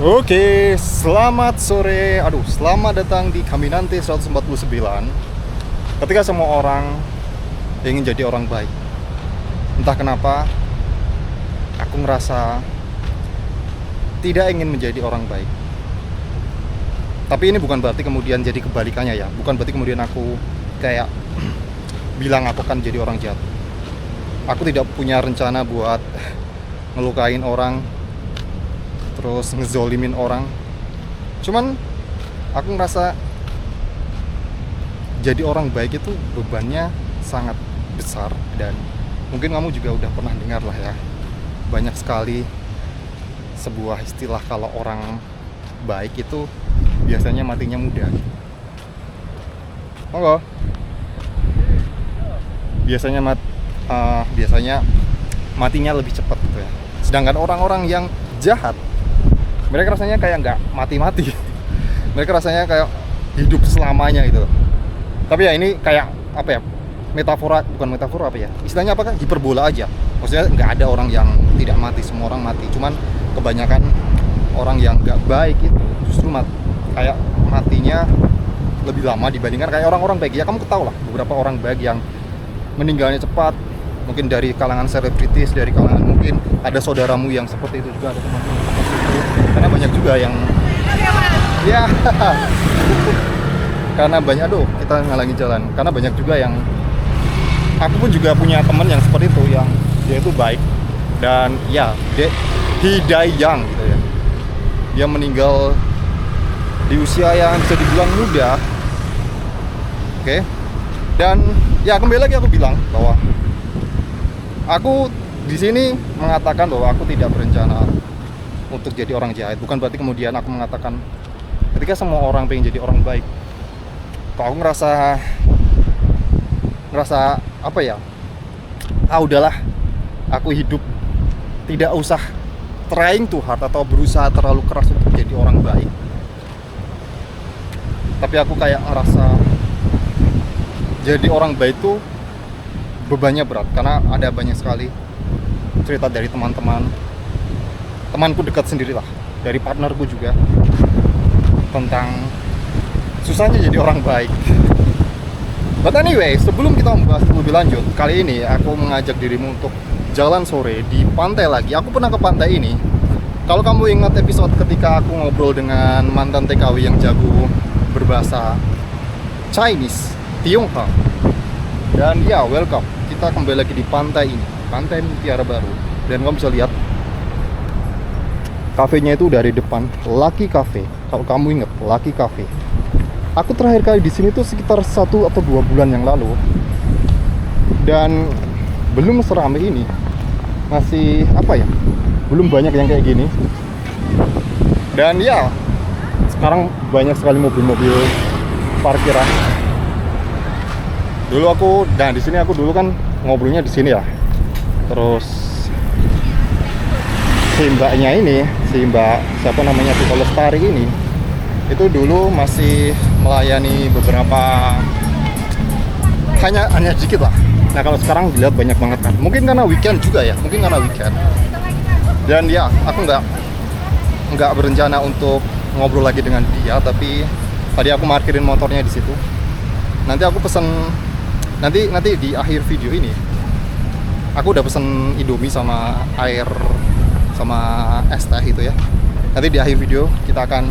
Oke, selamat sore. Selamat datang di Caminante 149. Ketika semua orang ingin jadi orang baik, entah kenapa aku ngerasa tidak ingin menjadi orang baik. Tapi ini bukan berarti kemudian jadi kebalikannya ya. Bukan berarti kemudian aku kayak bilang aku akan jadi orang jahat. Aku tidak punya rencana buat ngelukain orang, terus ngezolimin orang. Cuman aku ngerasa jadi orang baik itu bebannya sangat besar. Dan mungkin kamu juga udah pernah dengar lah ya, banyak sekali sebuah istilah kalau orang baik itu biasanya matinya muda. Monggo. Biasanya matinya lebih cepat gitu ya. Sedangkan orang-orang yang jahat, mereka rasanya kayak nggak mati-mati. Mereka rasanya kayak hidup selamanya gitu. Tapi ya ini kayak apa ya, bukan metafora apa ya, istilahnya apakah hiperbola aja. Maksudnya nggak ada orang yang tidak mati, semua orang mati. Cuman kebanyakan orang yang nggak baik itu justru kayak matinya lebih lama dibandingkan kayak orang-orang baik. Ya kamu ketahui lah beberapa orang baik yang meninggalnya cepat, mungkin dari kalangan selebritis, dari kalangan mungkin ada saudaramu yang seperti itu juga, ada temanmu yang seperti itu. Karena banyak juga yang ya karena banyak kita ngalangi jalan. Karena banyak juga yang aku pun juga punya teman yang seperti itu, yang dia itu baik dan ya he die young gitu ya. Dia meninggal di usia yang bisa dibilang muda. Oke. Dan ya kembali lagi aku bilang bahwa aku di sini mengatakan bahwa aku tidak berencana untuk jadi orang jahat. Bukan berarti kemudian aku mengatakan ketika semua orang pengen jadi orang baik. Kok aku ngerasa apa ya? Udahlah, aku hidup tidak usah trying too hard atau berusaha terlalu keras untuk jadi orang baik. Tapi aku kayak ngerasa jadi orang baik itu bebannya berat, karena ada banyak sekali cerita dari temanku dekat sendirilah, dari partnerku juga, tentang susahnya jadi orang baik. But anyway, sebelum kita membahas lebih lanjut, kali ini aku mengajak dirimu untuk jalan sore di pantai lagi. Aku pernah ke pantai ini. Kalau kamu ingat episode ketika aku ngobrol dengan mantan TKW yang jago berbahasa Chinese, Tionghoa. Dan ya, welcome. Kita kembali lagi di pantai ini, Pantai Mutiara Baru. Dan kamu bisa lihat kafenya itu dari depan, Lucky Cafe. Kalau kamu ingat, Lucky Cafe. Aku terakhir kali di sini tuh sekitar 1 atau 2 bulan yang lalu. Dan belum seramai ini. Masih apa ya? Belum banyak yang kayak gini. Dan ya, sekarang banyak sekali mobil-mobil parkiran. Di sini aku dulu kan ngobrolnya di sini ya. Terus si mbak siapa namanya, Tito Lestari ini, itu dulu masih melayani beberapa, hanya sedikit lah. Nah kalau sekarang dilihat banyak banget kan. Mungkin karena weekend juga ya, Dan ya, aku nggak berencana untuk ngobrol lagi dengan dia, tapi tadi aku parkirin motornya di situ. Nanti aku nanti di akhir video ini aku udah pesen Indomie sama air sama es teh itu ya. Nanti di akhir video kita akan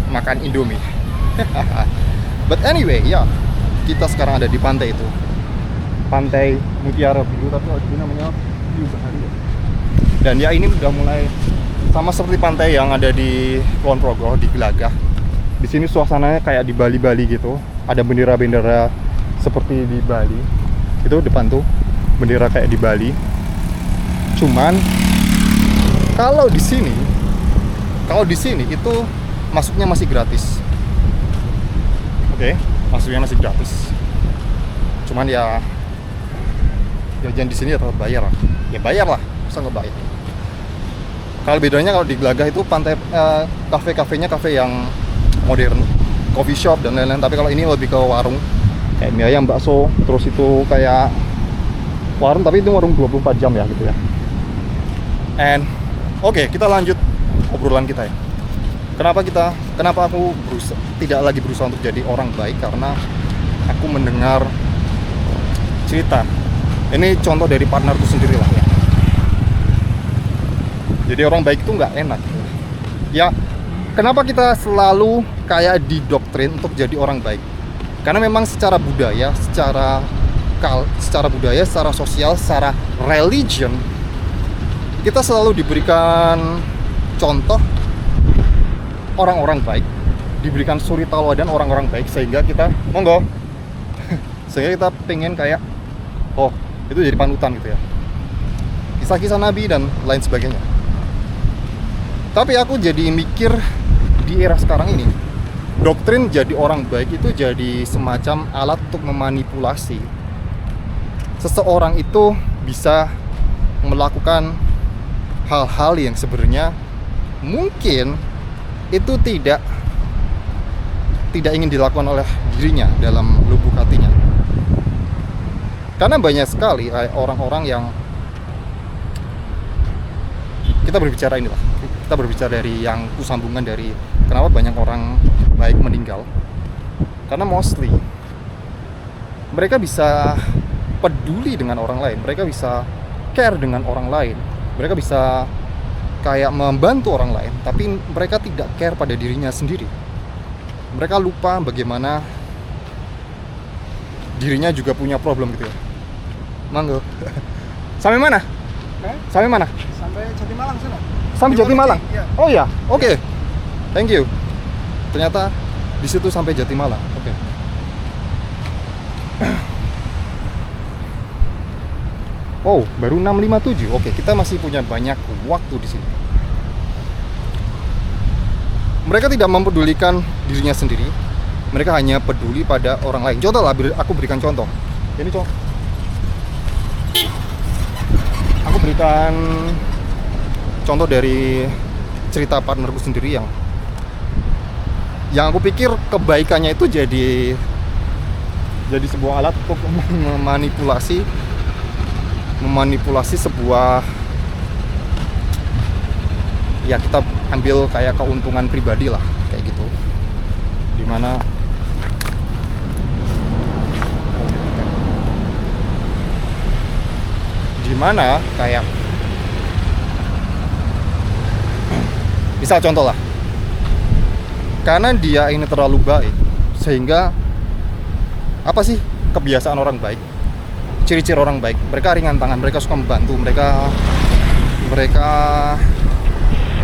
makan Indomie. But anyway, ya, kita sekarang ada di pantai itu, Pantai Mutiara Biru, tapi ini namanya View Bahari ya. Dan ya, ini udah mulai sama seperti pantai yang ada di Kulon Progo, di Gelagah. Di sini suasananya kayak di Bali gitu. Ada bendera-bendera seperti di Bali. Itu depan tuh bendera kayak di Bali. Cuman kalau di sini itu masuknya masih gratis. Oke, masuknya masih gratis. Cuman ya jajan di sini ya tetap bayar lah. Ya bayar lah, masa nggak bayar. Kalau bedanya kalau di Gelagah itu pantai kafe-kafenya kafe yang modern, coffee shop dan lain-lain. Tapi kalau ini lebih ke warung, kayak mie ayam, bakso, terus itu kayak warung, tapi itu warung 24 jam ya gitu ya. And oke, kita lanjut obrolan kita ya. Kenapa aku tidak lagi berusaha untuk jadi orang baik, karena aku mendengar cerita. Ini contoh dari partnerku sendiri lah ya. Jadi orang baik itu nggak enak. Ya, kenapa kita selalu kayak didoktrin untuk jadi orang baik? Karena memang secara budaya, secara sosial, secara religion, kita selalu diberikan contoh orang-orang baik, diberikan suri tauladan orang-orang baik, sehingga kita sehingga kita pengen kayak, oh itu jadi panutan gitu ya, kisah-kisah nabi dan lain sebagainya. Tapi aku jadi mikir, di era sekarang ini doktrin jadi orang baik itu jadi semacam alat untuk memanipulasi seseorang itu bisa melakukan hal-hal yang sebenarnya mungkin itu tidak ingin dilakukan oleh dirinya dalam lubuk hatinya. Karena banyak sekali orang-orang yang kita berbicara dari yang kusambungan dari kenapa banyak orang baik meninggal. Karena mostly mereka bisa peduli dengan orang lain, mereka bisa care dengan orang lain, mereka bisa kayak membantu orang lain, tapi mereka tidak care pada dirinya sendiri. Mereka lupa bagaimana dirinya juga punya problem gitu ya. Mangga. Sampai mana? Sampai mana? Sampai Jatimalang sana. Sampai Jatimalang? Ya. Oh ya, oke. Thank you. Ternyata di situ sampai Jatimalang. Oke. Oh, baru 6.57. Oke, kita masih punya banyak waktu di sini. Mereka tidak mempedulikan dirinya sendiri. Mereka hanya peduli pada orang lain. Contoh lah, aku berikan contoh. Ini contoh. Aku berikan contoh dari cerita partnerku sendiri yang aku pikir kebaikannya itu jadi sebuah alat untuk memanipulasi sebuah, ya kita ambil kayak keuntungan pribadi lah, kayak gitu, dimana kayak misal contoh lah, karena dia ini terlalu baik, sehingga apa sih kebiasaan orang baik, ciri-ciri orang baik? Mereka ringan tangan, mereka suka membantu, mereka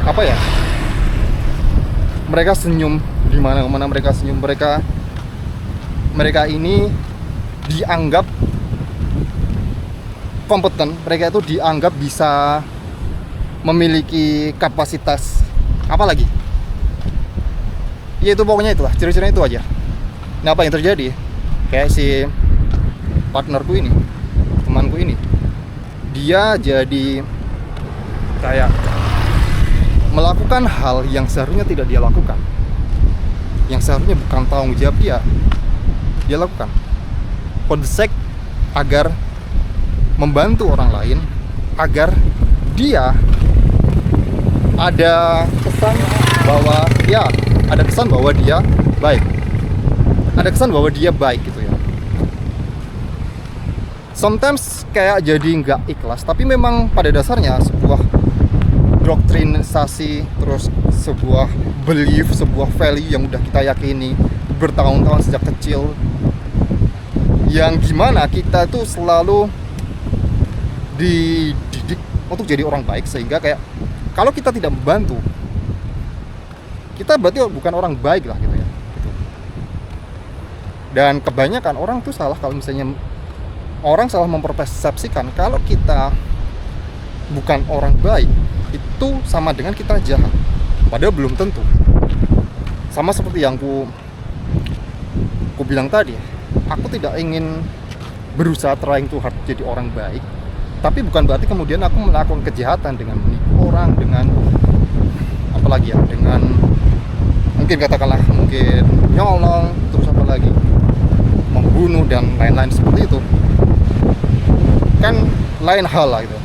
apa ya? Mereka senyum di mana-mana, mereka senyum, mereka ini dianggap kompeten, mereka itu dianggap bisa memiliki kapasitas apa lagi? Ya itu pokoknya itulah, ciri-cirinya itu aja. Nah, apa yang terjadi? Kayak si partnerku ini, temanku ini, dia jadi kayak melakukan hal yang seharusnya tidak dia lakukan, yang seharusnya bukan tanggung jawab dia lakukan, for the sake agar membantu orang lain, agar dia ada kesan bahwa dia baik, ada kesan bahwa dia baik gitu ya. Sometimes kayak jadi nggak ikhlas, tapi memang pada dasarnya sebuah doktrinisasi, terus sebuah belief, sebuah value yang udah kita yakini bertahun-tahun sejak kecil, yang gimana kita tuh selalu dididik untuk jadi orang baik, sehingga kayak kalau kita tidak membantu, kita berarti bukan orang baik lah gitu ya gitu. Dan kebanyakan orang tuh salah kalau misalnya orang salah mempersepsikan kalau kita bukan orang baik itu sama dengan kita jahat, padahal belum tentu. Sama seperti yang ku bilang tadi, aku tidak ingin berusaha trying to hard jadi orang baik, tapi bukan berarti kemudian aku melakukan kejahatan dengan menipu orang, dengan apalagi ya, dengan mungkin nyolong, terus apa lagi, membunuh dan lain-lain seperti itu, kan lain hal lah gitu.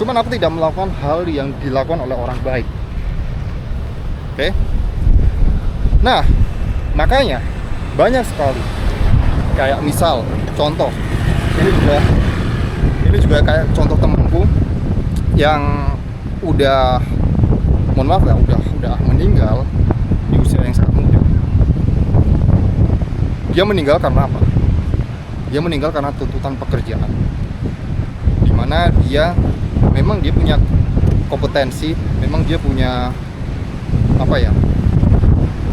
Cuman aku tidak melakukan hal yang dilakukan oleh orang baik. Oke. Nah, makanya banyak sekali kayak misal contoh ini juga kayak contoh temanku yang udah, mohon maaf ya, udah meninggal di usia yang sangat muda. Dia meninggal karena apa? Dia meninggal karena tuntutan pekerjaan, dimana memang dia punya kompetensi, memang dia punya apa ya,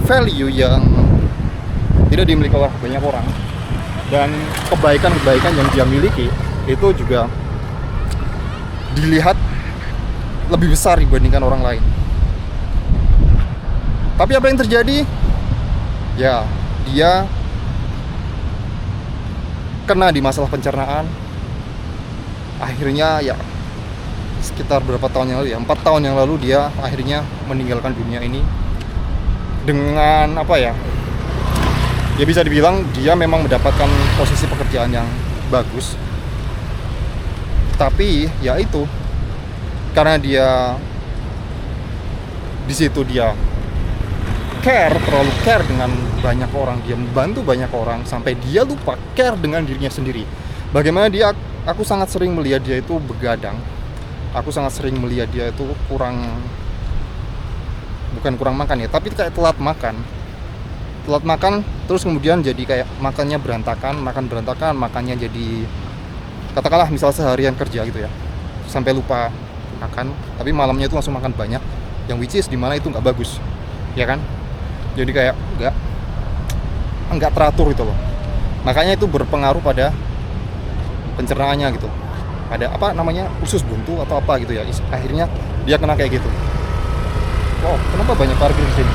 value yang tidak dimiliki oleh banyak orang, dan kebaikan-kebaikan yang dia miliki itu juga dilihat lebih besar dibandingkan orang lain. Tapi apa yang terjadi? Ya, dia kena di masalah pencernaan. Akhirnya ya sekitar berapa tahun yang lalu ya, 4 tahun yang lalu dia akhirnya meninggalkan dunia ini dengan apa ya, ya bisa dibilang dia memang mendapatkan posisi pekerjaan yang bagus, tapi ya itu karena dia di situ dia terlalu care dengan banyak orang, dia membantu banyak orang sampai dia lupa care dengan dirinya sendiri. Bagaimana aku sangat sering melihat dia itu begadang. Aku sangat sering melihat dia itu bukan kurang makan ya, tapi kayak telat makan terus kemudian jadi kayak makannya berantakan, makannya jadi, katakanlah misal seharian kerja gitu ya, sampai lupa makan, tapi malamnya itu langsung makan banyak, yang which is dimana itu nggak bagus, ya kan? Jadi kayak nggak teratur gitu loh. Makanya itu berpengaruh pada pencernaannya gitu, ada apa namanya, usus buntu atau apa gitu ya, akhirnya dia kena kayak gitu. Wow, kenapa banyak parkir di sini,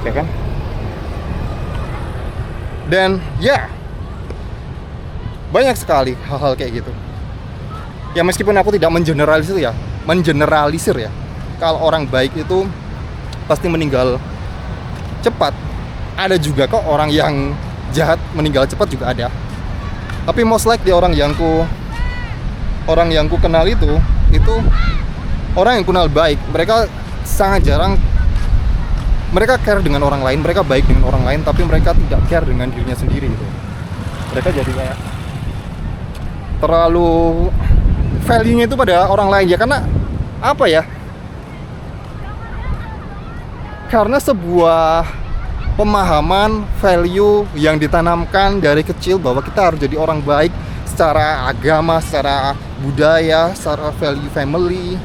ya kan? Dan ya banyak sekali hal-hal kayak gitu. Ya meskipun aku tidak mengeneralisir ya, kalau orang baik itu pasti meninggal cepat. Ada juga kok orang yang jahat meninggal cepat juga ada. Tapi most likely orang yang ku kenal itu orang yang kenal baik. Mereka sangat jarang, mereka care dengan orang lain, mereka baik dengan orang lain, tapi mereka tidak care dengan dirinya sendiri gitu. Mereka jadi kayak terlalu value-nya itu pada orang lain ya, karena apa ya? Karena sebuah pemahaman value yang ditanamkan dari kecil bahwa kita harus jadi orang baik secara agama, secara budaya, secara value family.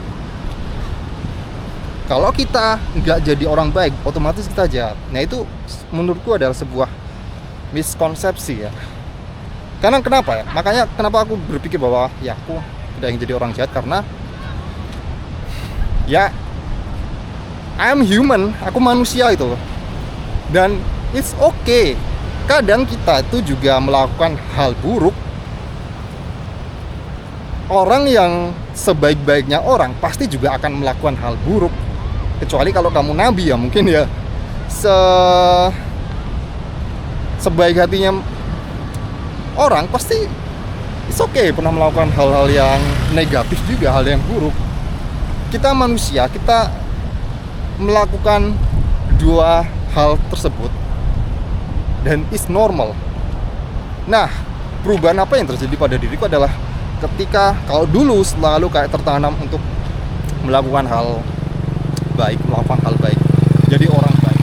Kalau kita nggak jadi orang baik, otomatis kita jahat. Nah itu menurutku adalah sebuah miskonsepsi ya. Karena kenapa ya? Makanya kenapa aku berpikir bahwa ya aku tidak ingin jadi orang jahat, karena ya I am human, aku manusia itu. Dan it's okay. Kadang kita itu juga melakukan hal buruk. Orang yang sebaik-baiknya orang pasti juga akan melakukan hal buruk. Kecuali kalau kamu nabi ya, mungkin ya sebaik hatinya orang pasti it's okay pernah melakukan hal-hal yang negatif juga, hal yang buruk. Kita manusia, kita melakukan dua hal tersebut dan is normal. Nah, perubahan apa yang terjadi pada diriku adalah ketika kalau dulu selalu kayak tertanam untuk melakukan hal baik, jadi orang baik.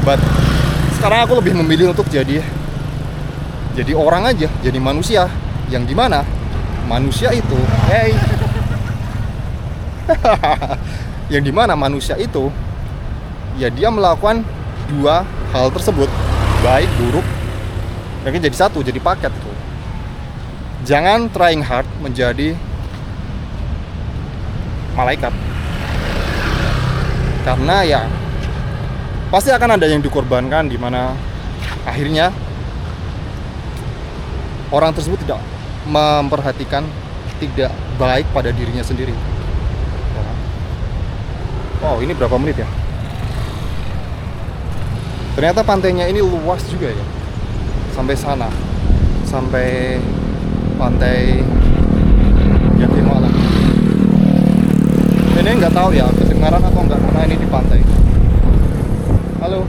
But sekarang aku lebih memilih untuk jadi orang aja, jadi manusia, yang dimana manusia itu yang dimana manusia itu ya dia melakukan dua hal tersebut, baik buruk, mereka jadi satu, jadi paket itu. Jangan trying hard menjadi malaikat, karena ya pasti akan ada yang dikorbankan, dimana akhirnya orang tersebut tidak memperhatikan, tidak baik pada dirinya sendiri. Wow, ini berapa menit ya? Ternyata pantainya ini luas juga ya, sampai sana, sampai pantai Yatimala. Ini nggak tahu ya kedengaran atau nggak karena ini di pantai. Halo.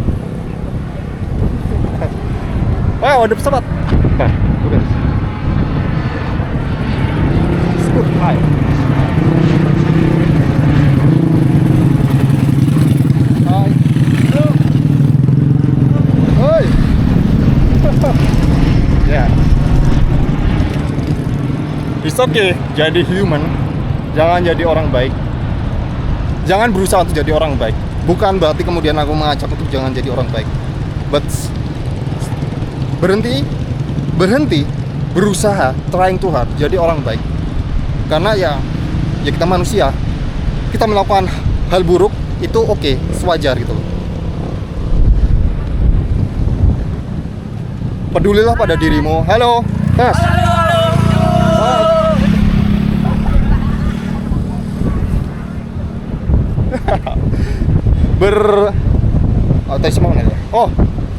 Wow, ada pesawat. Nah, udah. Scoot high. Hai. Hoi. Ya. It's okay, jadi human. Jangan jadi orang baik. Jangan berusaha untuk jadi orang baik. Bukan berarti kemudian aku mengajak untuk jangan jadi orang baik. But berhenti berusaha, trying to hard jadi orang baik. Karena ya kita manusia. Kita melakukan hal buruk itu oke, sewajar gitu loh. Pedulilah pada dirimu. Halo. Tes.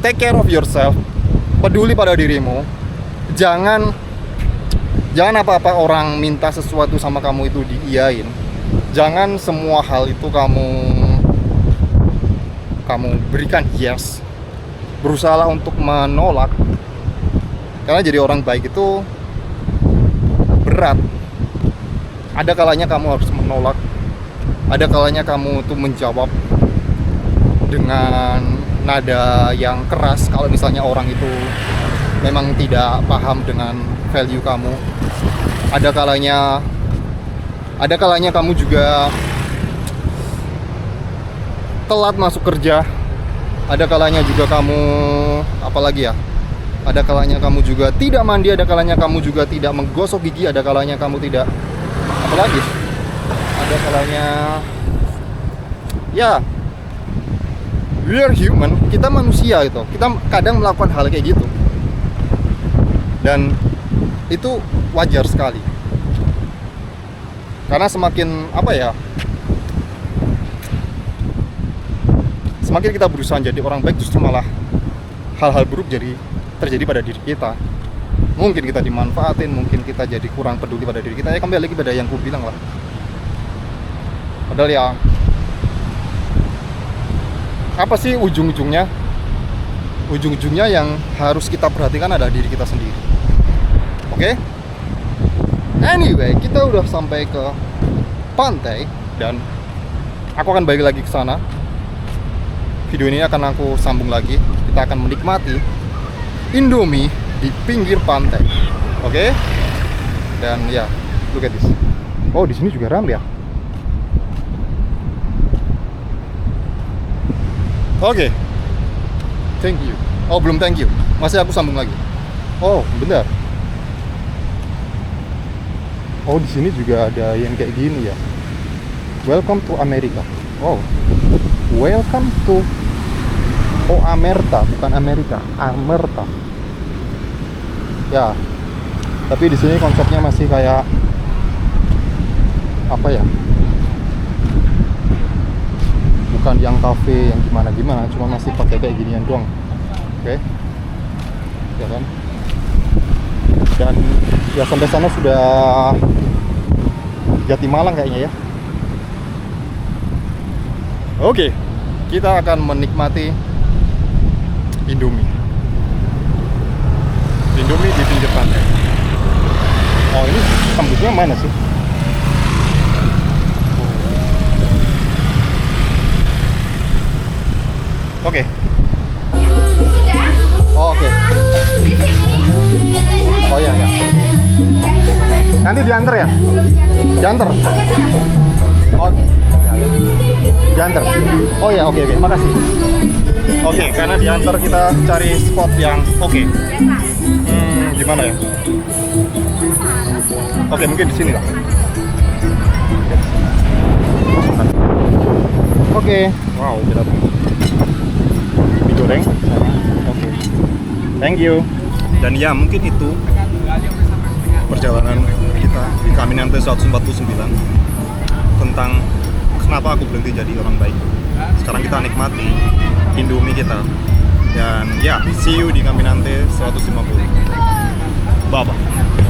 Take care of yourself. Peduli pada dirimu. Jangan apa-apa orang minta sesuatu sama kamu itu diiyain. Jangan semua hal itu kamu berikan yes. Berusahalah untuk menolak. Karena jadi orang baik itu berat. Ada kalanya kamu harus menolak. Ada kalanya kamu tuh menjawab dengan nada yang keras kalau misalnya orang itu memang tidak paham dengan value kamu. Ada kalanya kamu juga telat masuk kerja. Ada kalanya juga kamu ada kalanya kamu juga tidak mandi, ada kalanya kamu juga tidak menggosok gigi, ada kalanya kamu tidak ada kalanya ya, we are human, kita manusia gitu. Kita kadang melakukan hal kayak gitu. Dan itu wajar sekali. Karena semakin semakin kita berusaha jadi orang baik, justru malah hal-hal buruk terjadi pada diri kita. Mungkin kita dimanfaatin, mungkin kita jadi kurang peduli pada diri kita. Ya kembali lagi pada yang ku bilang lah. Padahal ya, apa sih ujung-ujungnya? Ujung-ujungnya yang harus kita perhatikan adalah diri kita sendiri. Oke? Anyway, kita udah sampai ke pantai dan aku akan balik lagi ke sana. Video ini akan aku sambung lagi. Kita akan menikmati Indomie di pinggir pantai. Oke? Dan ya, look at this. Oh, di sini juga ramai ya. Oke. Thank you. Oh, belum thank you. Masih aku sambung lagi. Oh, bentar. Oh, di sini juga ada yang kayak gini ya. Welcome to America. Oh. Welcome to Amerta, bukan Amerika, Amerta. Ya. Tapi di sini konsepnya masih kayak apa ya? Bukan yang cafe yang gimana-gimana, cuma masih pakai kayak ginian doang. Oke. Ya kan? Dan ya sampai sana sudah Jatimalang kayaknya ya. Oke. Kita akan menikmati Indomie di pinggir pantai. Oh, ini tembusnya mana sih? Oke. Oh, oke. Oh iya ya. Nanti diantar ya? Diantar. Oh. Diantar. Oh ya, oke. Makasih. Oke, karena diantar kita cari spot yang oke. Gimana ya? Oke, mungkin di sini lah. Oke. Wow, kita digoreng. Oke. Thank you. Dan ya, mungkin itu perjalanan kita di Caminante 149 tentang kenapa aku berhenti jadi orang baik. Sekarang kita nikmati Indomie kita. Dan ya, see you di Caminante 150. Bye-bye.